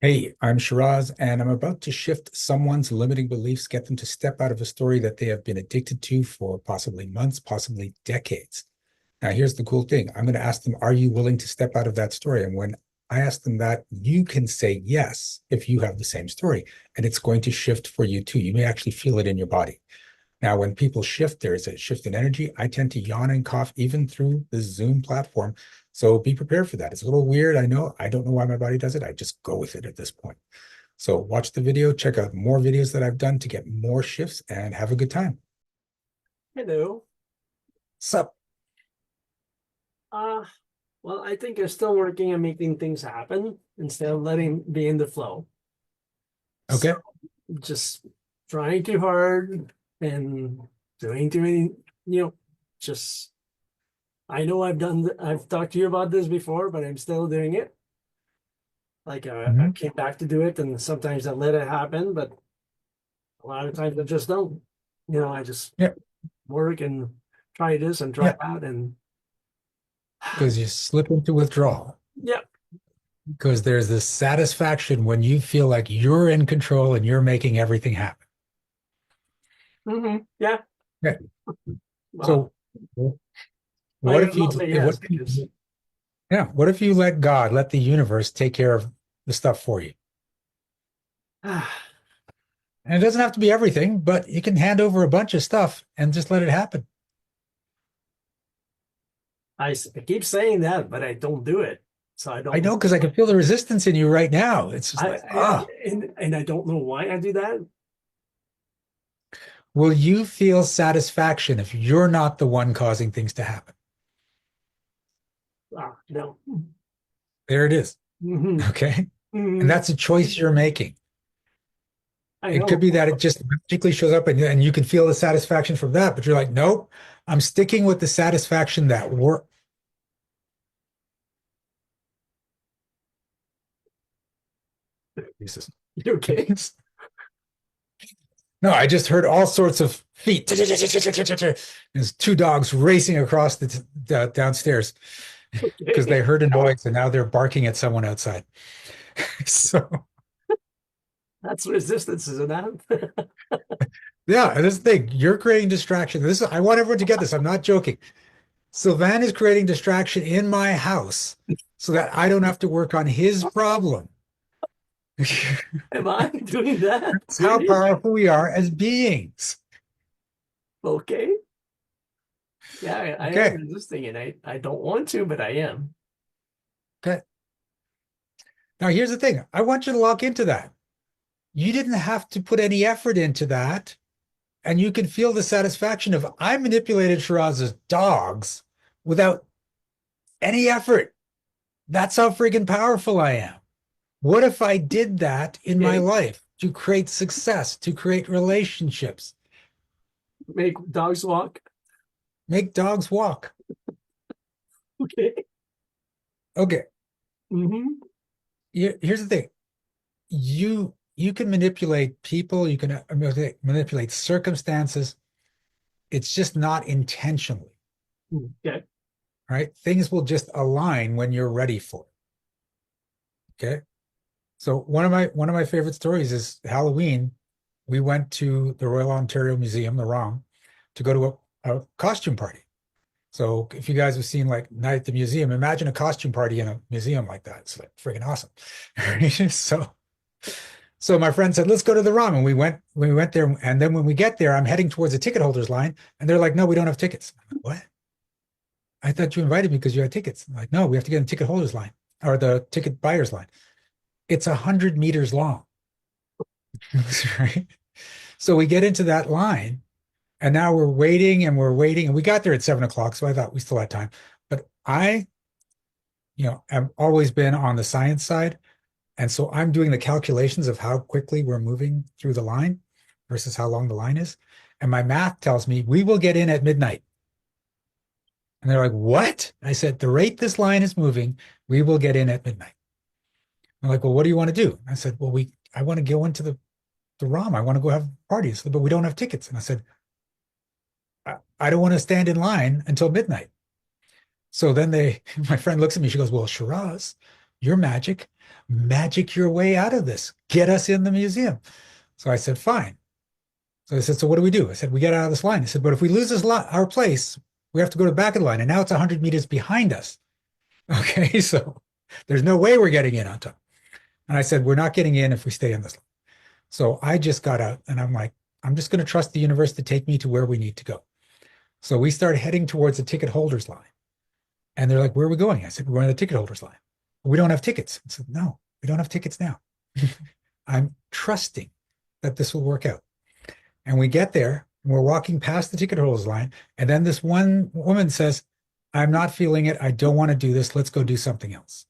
Hey, I'm Shiraz, and I'm about to shift someone's limiting beliefs, get them to step out of a story that they have been addicted to for possibly months, possibly decades. Now, here's the cool thing. I'm going to ask them, are you willing to step out of that story? And when I ask them that, you can say yes if you have the same story, and it's going to shift for you too. You may actually feel it in your body. Now, when people shift, there is a shift in energy. I tend to yawn and cough even through the Zoom platform. So be prepared for that. It's a little weird. I know. I don't know why my body does it. I just go with it at this point. So watch the video, check out more videos that I've done to get more shifts and have a good time. Hello. Sup? Uh, well, I think I'm still working on making things happen instead of letting be in the flow. Okay. So just trying too hard and doing too many, you know, just I know I've talked to you about this before, but I'm still doing it. Like I Mhm. came back to do it, and sometimes I let it happen, but a lot of times I just don't. I just Yeah. work and try this and try Yeah. that, and Because you slip into withdrawal. yeah. Because there's this satisfaction when you feel like you're in control and you're making everything happen. Yeah. Okay. Well, So I what if you will say what yes because yeah, what if you let God, let the universe take care of the stuff for you? And it doesn't have to be everything, but you can hand over a bunch of stuff and just let it happen. I keep saying that, but I don't do it. So I I don't know know because I why. can feel the resistance in you right now. It's just like, ah, And I don't know why I do that. will you feel satisfaction if you're not the one causing things to happen? No. There it is. Hmm. Okay. And Hmm. that's a choice you're making. I It could know. be that it just magically shows up and you can feel the satisfaction from that, but you're like, nope, I'm sticking with the satisfaction that work. Jesus. You okay? No, I just heard all sorts of feet. There's two dogs racing across the downstairs because Okay. they heard a noise and now they're barking at someone outside. So That's resistance, isn't that? yeah, and this thing, you're creating distraction. I want everyone to get this. I'm not joking. Sylvan is creating distraction in my house so that I don't have to work on his problem. Am I doing that? That's how Really? powerful we are as beings. Okay. Yeah, I am Okay. resisting and I don't want to, but I am. Okay. Now here's the thing. I want you to lock into that. You didn't have to put any effort into that. And you can feel the satisfaction of I manipulated Shiraz's dogs without any effort. That's how freaking powerful I am. What if I did that in my Okay. life to create success, to create relationships, Make dogs walk. make dogs walk? Okay. Okay, Hmm. here's the thing. You can manipulate people, you can manipulate circumstances. It's just not intentionally, Okay. right? Things will just align when you're ready for it. Okay. So one of my favorite stories is Halloween. We went to the Royal Ontario Museum, the ROM, to go to a costume party. So if you guys have seen like Night at the Museum, imagine a costume party in a museum like that. It's like freaking awesome. So my friend said, let's go to the ROM. And we went there. And then when we get there, I'm heading towards the ticket holders line. And they're like, no, we don't have tickets. I'm like, what? I thought you invited me because you had tickets. I'm like, no, we have to get in the ticket holders line or the ticket buyers line. It's 100 meters long. Right. So we get into that line and now we're waiting and we're waiting and we got there at 7 o'clock. So I thought we still had time, but have always been on the science side. And so I'm doing the calculations of how quickly we're moving through the line versus how long the line is. And my math tells me we will get in at midnight. And they're like, what? I said, the rate this line is moving, we will get in at midnight. I'm like, well, what do you want to do? I said, well, I want to go into the ROM. I want to go have parties, but we don't have tickets. And I said, I don't want to stand in line until midnight. So then my friend looks at me. She goes, well, Shiraz, you're magic. Magic your way out of this. Get us in the museum. So I said, fine. So I said, so what do we do? I said, we get out of this line. I said, but if we lose our place, we have to go to the back of the line. And now it's 100 meters behind us. Okay, so there's no way we're getting in on time. And I said, we're not getting in if we stay in this line. So I just got out and I'm like, I'm just going to trust the universe to take me to where we need to go. So we started heading towards the ticket holders line. And they're like, where are we going? I said, we're going to the ticket holders line. We don't have tickets. I said, no, we don't have tickets now. I'm trusting that this will work out. And we get there and we're walking past the ticket holders line. And then this one woman says, I'm not feeling it. I don't want to do this. Let's go do something else.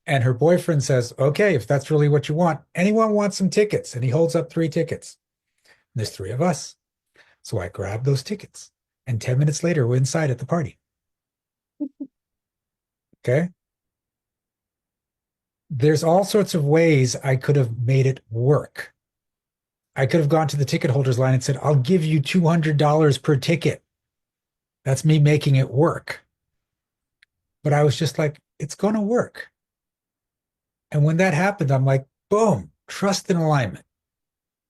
And her boyfriend says, okay, if that's really what you want, anyone wants some tickets? And he holds up 3 tickets. And there's 3 of us. So I grabbed those tickets. And 10 minutes later, we're inside at the party. Okay. There's all sorts of ways I could have made it work. I could have gone to the ticket holders line and said, I'll give you $200 per ticket. That's me making it work. But I was just like, it's going to work. And when that happened, I'm like, boom, trust in alignment,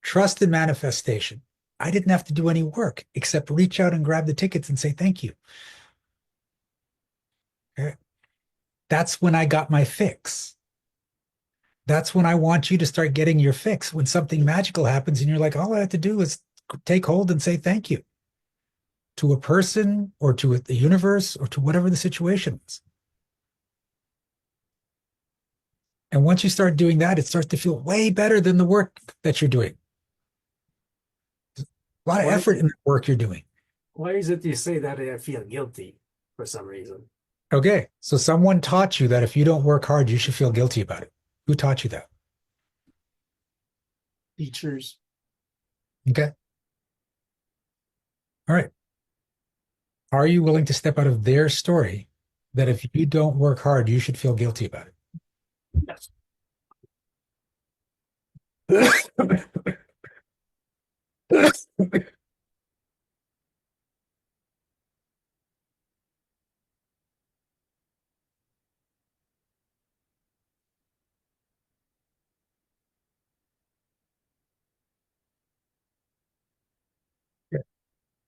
trust in manifestation. I didn't have to do any work except reach out and grab the tickets and say thank you. Okay. That's when I got my fix. That's when I want you to start getting your fix. When something magical happens and you're like, all I have to do is take hold and say thank you to a person or to the universe or to whatever the situation is. And once you start doing that, it starts to feel way better than the work that you're doing. A lot of effort in the work you're doing. Why is it you say that I feel guilty for some reason? Okay, so someone taught you that if you don't work hard, you should feel guilty about it. Who taught you that? Teachers. Okay. All right. Are you willing to step out of their story that if you don't work hard, you should feel guilty about Yes. it?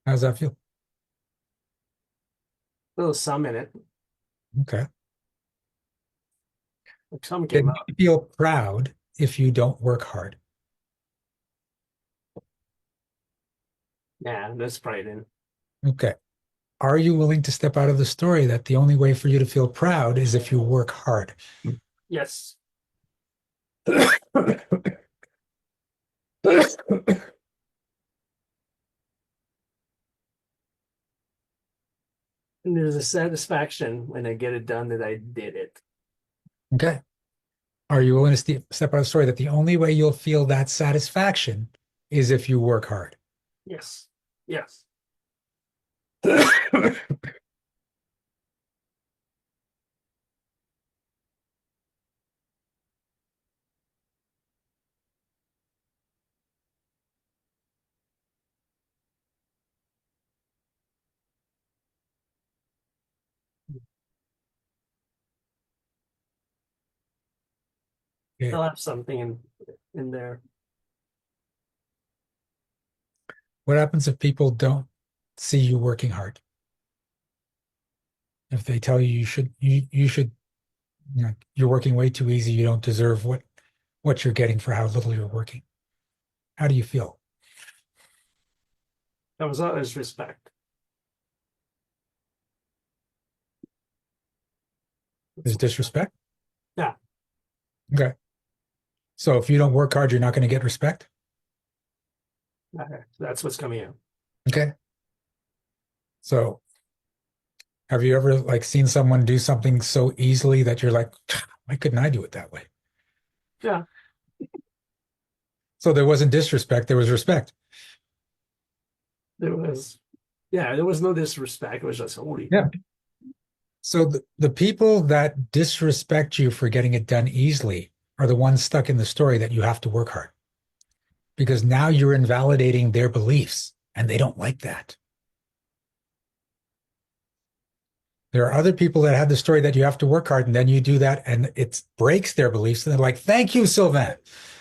How's that feel? There's some in it. Okay. Like some came Then out. you feel proud if you don't work hard. Yeah, that's pride in. Okay. Are you willing to step out of the story that the only way for you to feel proud is if you work hard? Yes. And there's a satisfaction when I get it done that I did it. Okay. Are you willing to step out of the story that the only way you'll feel that satisfaction is if you work hard? Yes. Yes. Okay. I'll have something in there. What happens if people don't see you working hard? If they tell you you should, you're working way too easy, you don't deserve what you're getting for how little you're working. How do you feel? That was always respect. There's disrespect? Yeah. Okay. So if you don't work hard, you're not going to get respect? Okay. That's what's coming out. Okay. So have you ever like seen someone do something so easily that you're like, why couldn't I do it that way? Yeah. So there wasn't disrespect, there was respect. There was, yeah, there was no disrespect. It was just holy. Yeah. So the people that disrespect you for getting it done easily are the ones stuck in the story that you have to work hard because now you're invalidating their beliefs and they don't like that. There are other people that have the story that you have to work hard, and then you do that, and it breaks their beliefs. And they're like, "Thank you, Sylvain.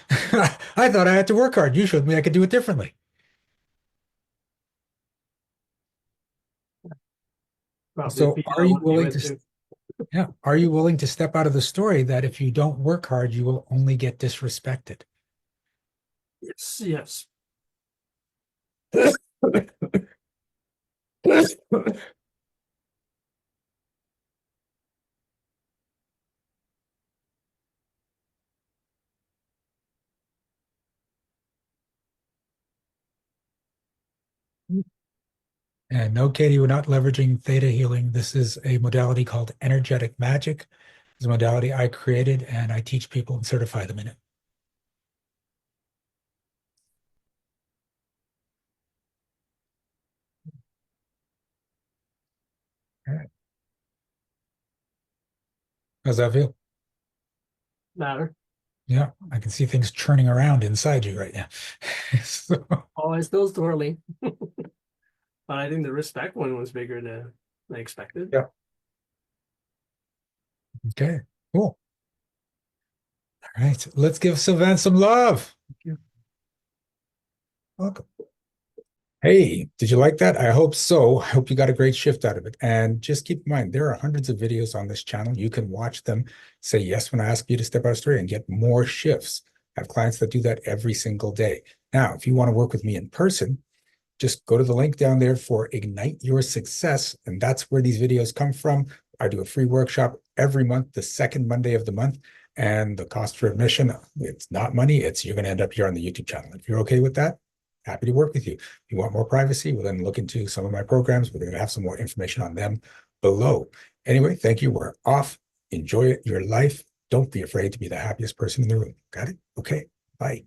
I thought I had to work hard. You showed me I could do it differently." Probably So, people are I you want to be willing with to, too. yeah, are you willing to step out of the story that if you don't work hard, you will only get disrespected? Yes, yes. And no, Katie, we're not leveraging theta healing. This is a modality called energetic magic. It's a modality I created, and I teach people and certify them in it. All right. How's that feel? Matter. Yeah, I can see things churning around inside you right now. So, Oh, it's still swirling. But I think the respect one was bigger than I expected. yeah. Okay, cool. All right, let's give Sylvain some love. Thank you. Welcome. Hey, did you like that? I hope so. I hope you got a great shift out of it. And just keep in mind, there are hundreds of videos on this channel. You can watch them, say yes when I ask you to step out of story, and get more shifts. I have clients that do that every single day. Now, if you want to work with me in person, just go to the link down there for Ignite Your Success. And that's where these videos come from. I do a free workshop every month, the second Monday of the month. And the cost for admission, it's not money. It's you're going to end up here on the YouTube channel. If you're okay with that, happy to work with you. If you want more privacy, we'll then look into some of my programs. We're going to have some more information on them below. Anyway, thank you. We're off. Enjoy your life. Don't be afraid to be the happiest person in the room. Got it? Okay. Bye.